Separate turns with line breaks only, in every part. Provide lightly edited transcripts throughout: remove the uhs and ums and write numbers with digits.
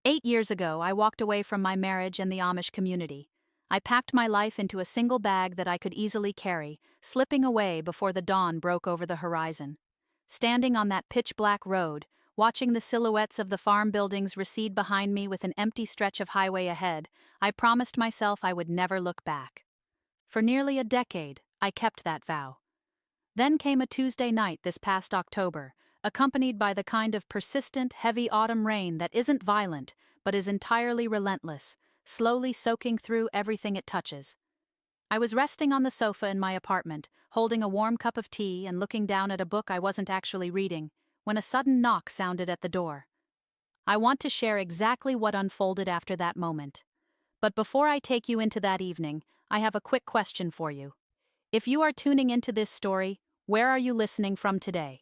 8 years ago, I walked away from my marriage and the Amish community. I packed my life into a single bag that I could easily carry, slipping away before the dawn broke over the horizon. Standing on that pitch-black road, watching the silhouettes of the farm buildings recede behind me with an empty stretch of highway ahead, I promised myself I would never look back. For nearly a decade, I kept that vow. Then came a Tuesday night this past October, accompanied by the kind of persistent, heavy autumn rain that isn't violent, but is entirely relentless, slowly soaking through everything it touches. I was resting on the sofa in my apartment, holding a warm cup of tea and looking down at a book I wasn't actually reading, when a sudden knock sounded at the door. I want to share exactly what unfolded after that moment. But before I take you into that evening, I have a quick question for you. If you are tuning into this story, where are you listening from today?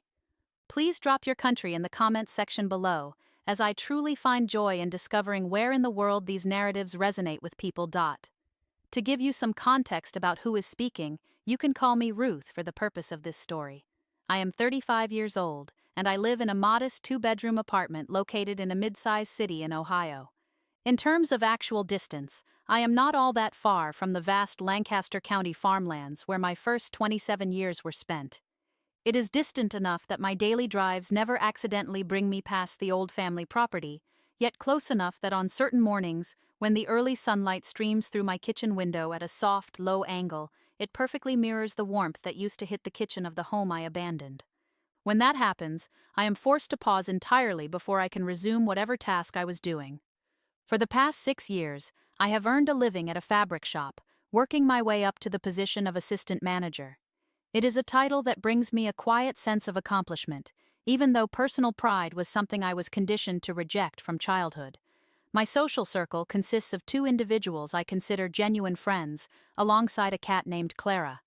Please drop your country in the comments section below, as I truly find joy in discovering where in the world these narratives resonate with people. To give you some context about who is speaking, you can call me Ruth for the purpose of this story. I am 35 years old, and I live in a modest two-bedroom apartment located in a mid-sized city in Ohio. In terms of actual distance, I am not all that far from the vast Lancaster County farmlands where my first 27 years were spent. It is distant enough that my daily drives never accidentally bring me past the old family property, yet close enough that on certain mornings, when the early sunlight streams through my kitchen window at a soft, low angle, it perfectly mirrors the warmth that used to hit the kitchen of the home I abandoned. When that happens, I am forced to pause entirely before I can resume whatever task I was doing. For the past 6 years, I have earned a living at a fabric shop, working my way up to the position of assistant manager. It is a title that brings me a quiet sense of accomplishment, even though personal pride was something I was conditioned to reject from childhood. My social circle consists of 2 individuals I consider genuine friends, alongside a cat named Clara.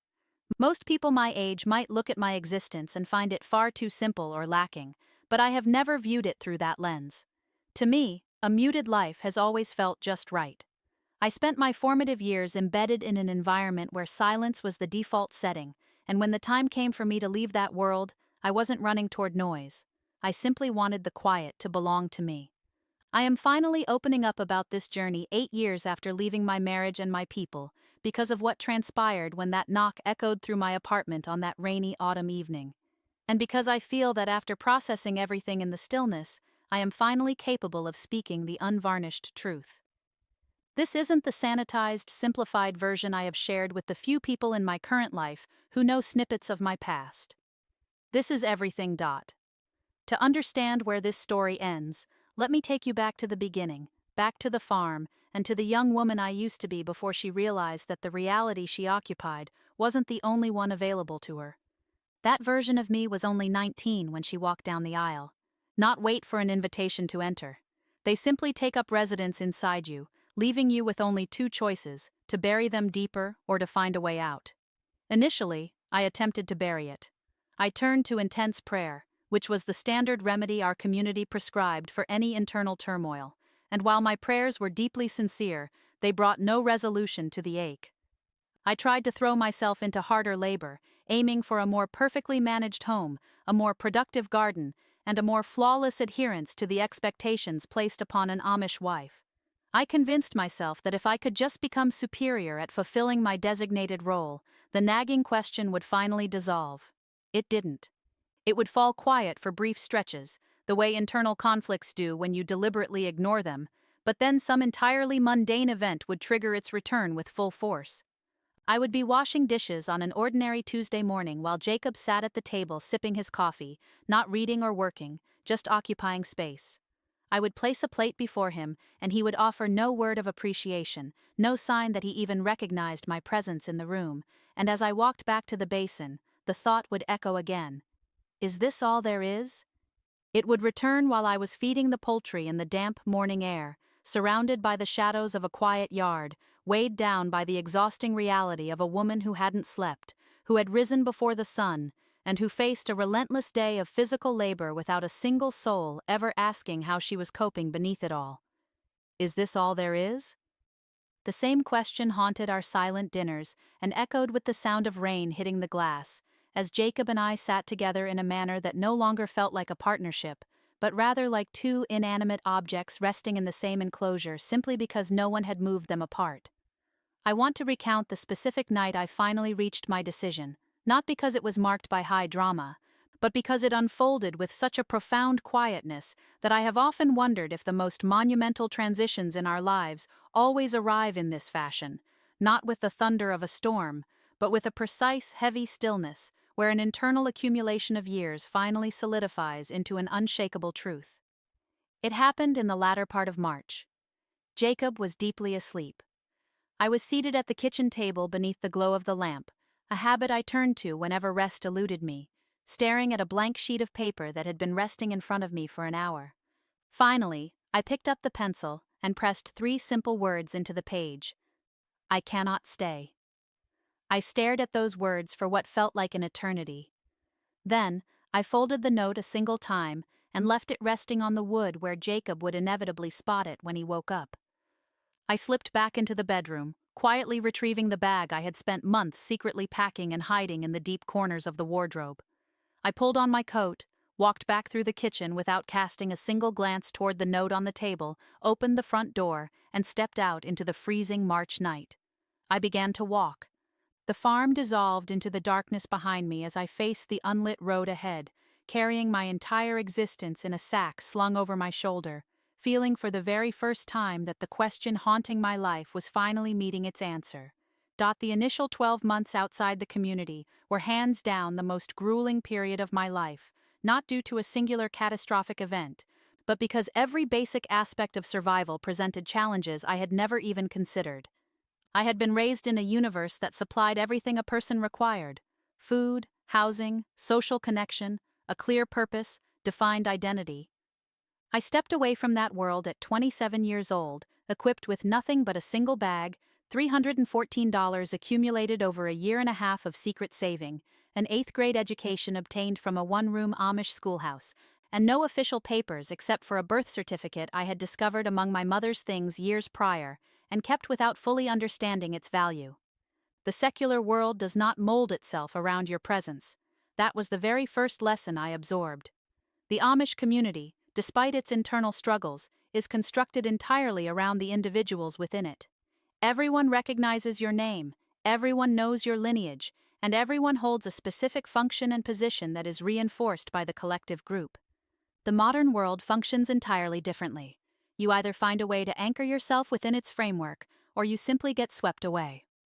Most people my age might look at my existence and find it far too simple or lacking, but I have never viewed it through that lens. To me, a muted life has always felt just right. I spent my formative years embedded in an environment where silence was the default setting, and when the time came for me to leave that world, I wasn't running toward noise. I simply wanted the quiet to belong to me. I am finally opening up about this journey 8 years after leaving my marriage and my people, because of what transpired when that knock echoed through my apartment on that rainy autumn evening. And because I feel that after processing everything in the stillness, I am finally capable of speaking the unvarnished truth. This isn't the sanitized, simplified version I have shared with the few people in my current life who know snippets of my past. This is everything. To understand where this story ends, let me take you back to the beginning, back to the farm, and to the young woman I used to be before she realized that the reality she occupied wasn't the only one available to her. That version of me was only 19 when she walked down the aisle. Not wait for an invitation to enter. They simply take up residence inside you, leaving you with only 2 choices, to bury them deeper or to find a way out. Initially, I attempted to bury it. I turned to intense prayer, which was the standard remedy our community prescribed for any internal turmoil, and while my prayers were deeply sincere, they brought no resolution to the ache. I tried to throw myself into harder labor, aiming for a more perfectly managed home, a more productive garden, and a more flawless adherence to the expectations placed upon an Amish wife. I convinced myself that if I could just become superior at fulfilling my designated role, the nagging question would finally dissolve. It didn't. It would fall quiet for brief stretches, the way internal conflicts do when you deliberately ignore them, but then some entirely mundane event would trigger its return with full force. I would be washing dishes on an ordinary Tuesday morning while Jacob sat at the table sipping his coffee, not reading or working, just occupying space. I would place a plate before him, and he would offer no word of appreciation, no sign that he even recognized my presence in the room, and as I walked back to the basin, the thought would echo again. Is this all there is? It would return while I was feeding the poultry in the damp morning air, surrounded by the shadows of a quiet yard, weighed down by the exhausting reality of a woman who hadn't slept, who had risen before the sun, and who faced a relentless day of physical labor without a single soul ever asking how she was coping beneath it all. Is this all there is? The same question haunted our silent dinners and echoed with the sound of rain hitting the glass, as Jacob and I sat together in a manner that no longer felt like a partnership, but rather like two inanimate objects resting in the same enclosure simply because no one had moved them apart. I want to recount the specific night I finally reached my decision, not because it was marked by high drama, but because it unfolded with such a profound quietness that I have often wondered if the most monumental transitions in our lives always arrive in this fashion, not with the thunder of a storm, but with a precise, heavy stillness, where an internal accumulation of years finally solidifies into an unshakable truth. It happened in the latter part of March. Jacob was deeply asleep. I was seated at the kitchen table beneath the glow of the lamp, a habit I turned to whenever rest eluded me, staring at a blank sheet of paper that had been resting in front of me for an hour. Finally, I picked up the pencil and pressed 3 simple words into the page. I cannot stay. I stared at those words for what felt like an eternity. Then, I folded the note a single time and left it resting on the wood where Jacob would inevitably spot it when he woke up. I slipped back into the bedroom, quietly retrieving the bag I had spent months secretly packing and hiding in the deep corners of the wardrobe. I pulled on my coat, walked back through the kitchen without casting a single glance toward the note on the table, opened the front door, and stepped out into the freezing March night. I began to walk. The farm dissolved into the darkness behind me as I faced the unlit road ahead, carrying my entire existence in a sack slung over my shoulder, feeling for the very first time that the question haunting my life was finally meeting its answer. The initial 12 months outside the community were hands down the most grueling period of my life, not due to a singular catastrophic event, but because every basic aspect of survival presented challenges I had never even considered. I had been raised in a universe that supplied everything a person required: food, housing, social connection, a clear purpose, defined identity. I stepped away from that world at 27 years old, equipped with nothing but a single bag, $314 accumulated over a year and a half of secret saving, an 8th-grade education obtained from a one-room Amish schoolhouse, and no official papers except for a birth certificate I had discovered among my mother's things years prior, and kept without fully understanding its value. The secular world does not mold itself around your presence. That was the very first lesson I absorbed. The Amish community, despite its internal struggles, is constructed entirely around the individuals within it. Everyone recognizes your name, everyone knows your lineage, and everyone holds a specific function and position that is reinforced by the collective group. The modern world functions entirely differently. You either find a way to anchor yourself within its framework, or you simply get swept away.